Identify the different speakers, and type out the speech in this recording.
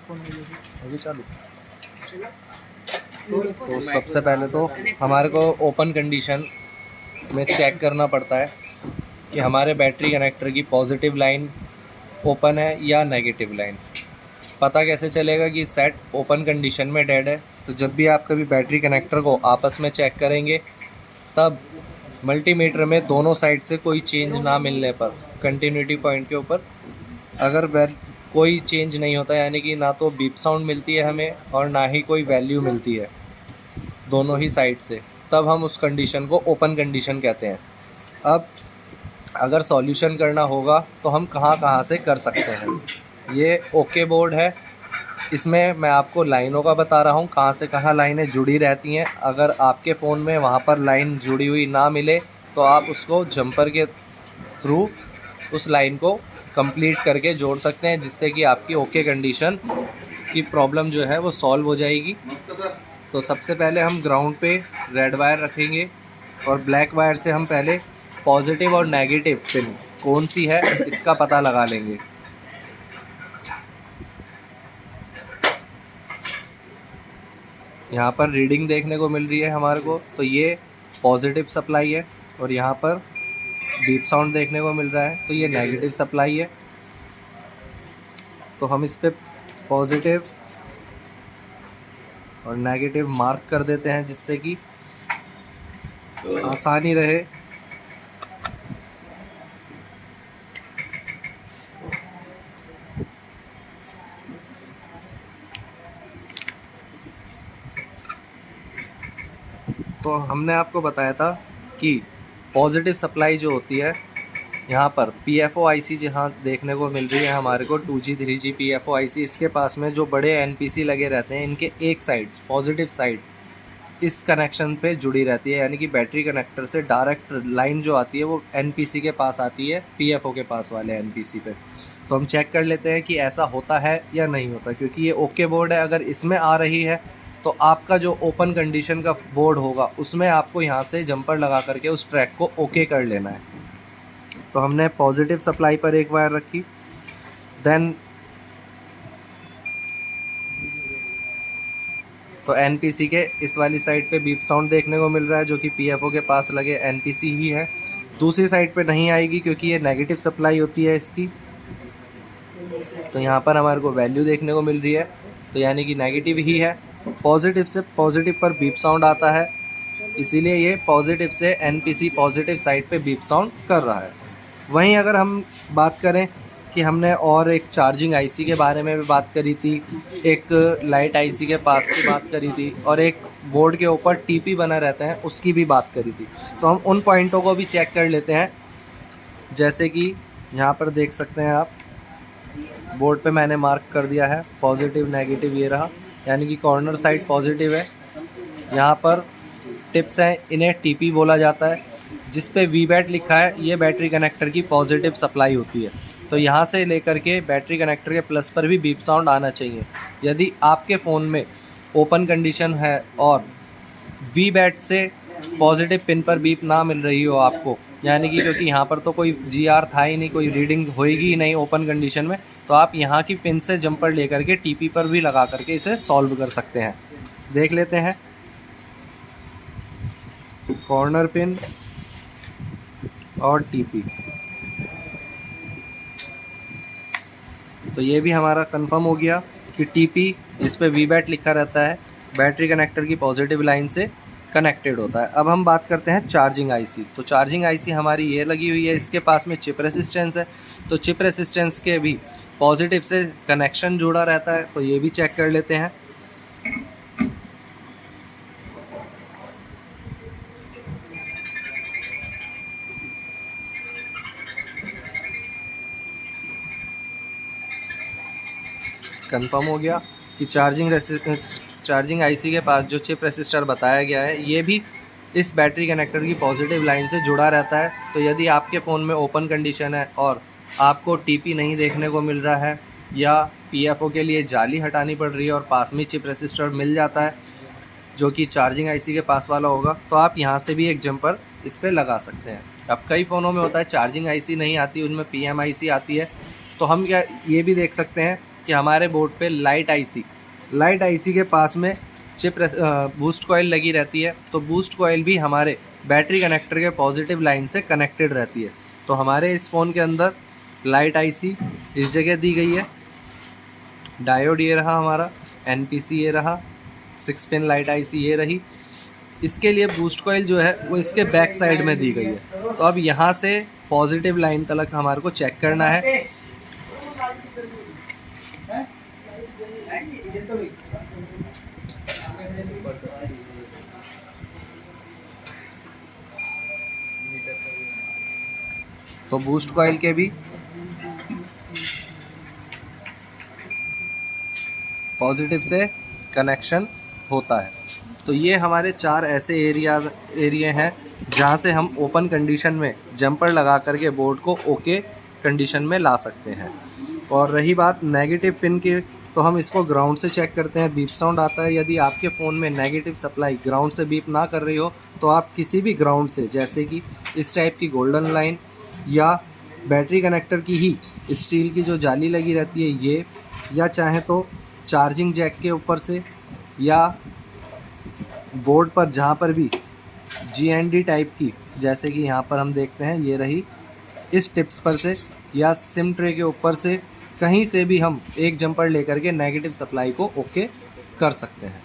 Speaker 1: अभी चालू। तो सबसे पहले तो हमारे को ओपन कंडीशन में चेक करना पड़ता है कि हमारे बैटरी कनेक्टर की पॉजिटिव लाइन ओपन है या नेगेटिव लाइन। पता कैसे चलेगा कि सेट ओपन कंडीशन में डेड है? तो जब भी आप कभी बैटरी कनेक्टर को आपस में चेक करेंगे, तब मल्टीमीटर में दोनों साइड से कोई चेंज ना मिलने पर, कंटिन्यूटी पॉइंट के ऊपर अगर कोई चेंज नहीं होता, यानी कि ना तो बीप साउंड मिलती है हमें और ना ही कोई वैल्यू मिलती है दोनों ही साइड से, तब हम उस कंडीशन को ओपन कंडीशन कहते हैं। अब अगर सॉल्यूशन करना होगा तो हम कहाँ कहाँ से कर सकते हैं। ये ओके बोर्ड है, इसमें मैं आपको लाइनों का बता रहा हूँ, कहाँ से कहाँ लाइनें जुड़ी रहती हैं। अगर आपके फ़ोन में वहाँ पर लाइन जुड़ी हुई ना मिले तो आप उसको जंपर के थ्रू उस लाइन को कंप्लीट करके जोड़ सकते हैं, जिससे कि आपकी ओके कंडीशन की प्रॉब्लम जो है वो सॉल्व हो जाएगी। तो सबसे पहले हम ग्राउंड पे रेड वायर रखेंगे और ब्लैक वायर से हम पहले पॉजिटिव और नेगेटिव पिन कौन सी है इसका पता लगा लेंगे। यहाँ पर रीडिंग देखने को मिल रही है हमारे को, तो ये पॉजिटिव सप्लाई है, और यहाँ पर बीप साउंड देखने को मिल रहा है, तो ये नेगेटिव सप्लाई है। तो हम इस पर पॉजिटिव और नेगेटिव मार्क कर देते हैं, जिससे कि आसानी रहे। तो हमने आपको बताया था कि पॉजिटिव सप्लाई जो होती है, यहाँ पर PFO IC जहाँ देखने को मिल रही है हमारे को 2G 3G PFO IC, इसके पास में जो बड़े NPC लगे रहते हैं, इनके एक साइड पॉजिटिव साइड इस कनेक्शन पे जुड़ी रहती है, यानी कि बैटरी कनेक्टर से डायरेक्ट लाइन जो आती है वो NPC के पास आती है, PFO के पास वाले NPC पे। तो हम चेक कर लेते हैं कि ऐसा होता है या नहीं होता, क्योंकि ये ओके बोर्ड है। अगर इसमें आ रही है तो आपका जो ओपन कंडीशन का बोर्ड होगा उसमें आपको यहाँ से जंपर लगा करके उस ट्रैक को ओके कर लेना है। तो हमने पॉजिटिव सप्लाई पर एक वायर रखी, देन तो NPC के इस वाली साइड पे बीप साउंड देखने को मिल रहा है, जो कि PFO के पास लगे NPC ही है। दूसरी साइड पे नहीं आएगी क्योंकि ये नेगेटिव सप्लाई होती है इसकी। तो यहाँ पर हमारे को वैल्यू देखने को मिल रही है, तो यानी कि नेगेटिव ही है। पॉजिटिव से पॉजिटिव पर बीप साउंड आता है, इसीलिए ये पॉजिटिव से NPC पॉजिटिव साइड पे बीप साउंड कर रहा है। वहीं अगर हम बात करें कि हमने और एक चार्जिंग IC के बारे में भी बात करी थी, एक लाइट IC के पास की बात करी थी, और एक बोर्ड के ऊपर TP बना रहता है उसकी भी बात करी थी। तो हम उन पॉइंटों को भी चेक कर लेते हैं। जैसे कि यहाँ पर देख सकते हैं आप, बोर्ड पे मैंने मार्क कर दिया है पॉजिटिव नेगेटिव, ये रहा, यानी कि कॉर्नर साइड पॉजिटिव है। यहाँ पर टिप्स हैं, इन्हें TP बोला जाता है। जिस पे VBAT लिखा है ये बैटरी कनेक्टर की पॉजिटिव सप्लाई होती है। तो यहाँ से लेकर के बैटरी कनेक्टर के प्लस पर भी बीप साउंड आना चाहिए। यदि आपके फ़ोन में ओपन कंडीशन है और VBAT से पॉजिटिव पिन पर बीप ना मिल रही हो आपको, यानी कि क्योंकि यहाँ पर तो कोई GR था ही नहीं, कोई रीडिंग होएगी ही नहीं ओपन कंडीशन में, तो आप यहाँ की पिन से जंपर लेकर के TP पर भी लगा करके इसे सॉल्व कर सकते हैं। देख लेते हैं, कॉर्नर पिन और TP। तो ये भी हमारा कंफर्म हो गया कि TP जिस पे VBAT लिखा रहता है बैटरी कनेक्टर की पॉजिटिव लाइन से कनेक्टेड होता है। अब हम बात करते हैं चार्जिंग IC। तो चार्जिंग IC हमारी ये लगी हुई है, इसके पास में चिप रेसिस्टेंस है, तो चिप रेसिस्टेंस के भी पॉजिटिव से कनेक्शन जुड़ा रहता है। तो ये भी चेक कर लेते हैं। कंफर्म हो गया कि चार्जिंग IC के पास जो चिप रेसिस्टर बताया गया है ये भी इस बैटरी कनेक्टर की पॉजिटिव लाइन से जुड़ा रहता है। तो यदि आपके फ़ोन में ओपन कंडीशन है और आपको TP नहीं देखने को मिल रहा है, या PFO के लिए जाली हटानी पड़ रही है और पास में चिप रेसिस्टर मिल जाता है जो कि चार्जिंग IC के पास वाला होगा, तो आप यहाँ से भी एक जंपर इस पर लगा सकते हैं। अब कई फ़ोनों में होता है चार्जिंग IC नहीं आती, उनमें PMIC आती है। तो हम क्या ये भी देख सकते हैं कि हमारे बोर्ड पे लाइट आईसी के पास में चिप बूस्ट कॉइल लगी रहती है। तो बूस्ट कॉइल भी हमारे बैटरी कनेक्टर के पॉजिटिव लाइन से कनेक्टेड रहती है। तो हमारे इस फ़ोन के अंदर लाइट आईसी इस जगह दी गई है, डायोड ये रहा हमारा, एनपीसी ये रहा, 6 पिन लाइट आईसी ये रही। इसके लिए बूस्ट कॉइल जो है वो इसके बैक साइड में दी गई है। तो अब यहाँ से पॉजिटिव लाइन तक हमारे को चेक करना है। तो बूस्ट कॉइल के भी पॉजिटिव से कनेक्शन होता है। तो ये हमारे 4 ऐसे एरिए हैं जहाँ से हम ओपन कंडीशन में जंपर लगा करके बोर्ड को ओके कंडीशन में ला सकते हैं। और रही बात नेगेटिव पिन की, तो हम इसको ग्राउंड से चेक करते हैं, बीप साउंड आता है। यदि आपके फ़ोन में नेगेटिव सप्लाई ग्राउंड से बीप ना कर रही हो तो आप किसी भी ग्राउंड से, जैसे कि इस टाइप की गोल्डन लाइन या बैटरी कनेक्टर की ही स्टील की जो जाली लगी रहती है ये, या चाहे तो चार्जिंग जैक के ऊपर से, या बोर्ड पर जहाँ पर भी GND टाइप की, जैसे कि यहाँ पर हम देखते हैं ये रही, इस टिप्स पर से या सिम ट्रे के ऊपर से कहीं से भी हम एक जंपर लेकर के नेगेटिव सप्लाई को ओके कर सकते हैं।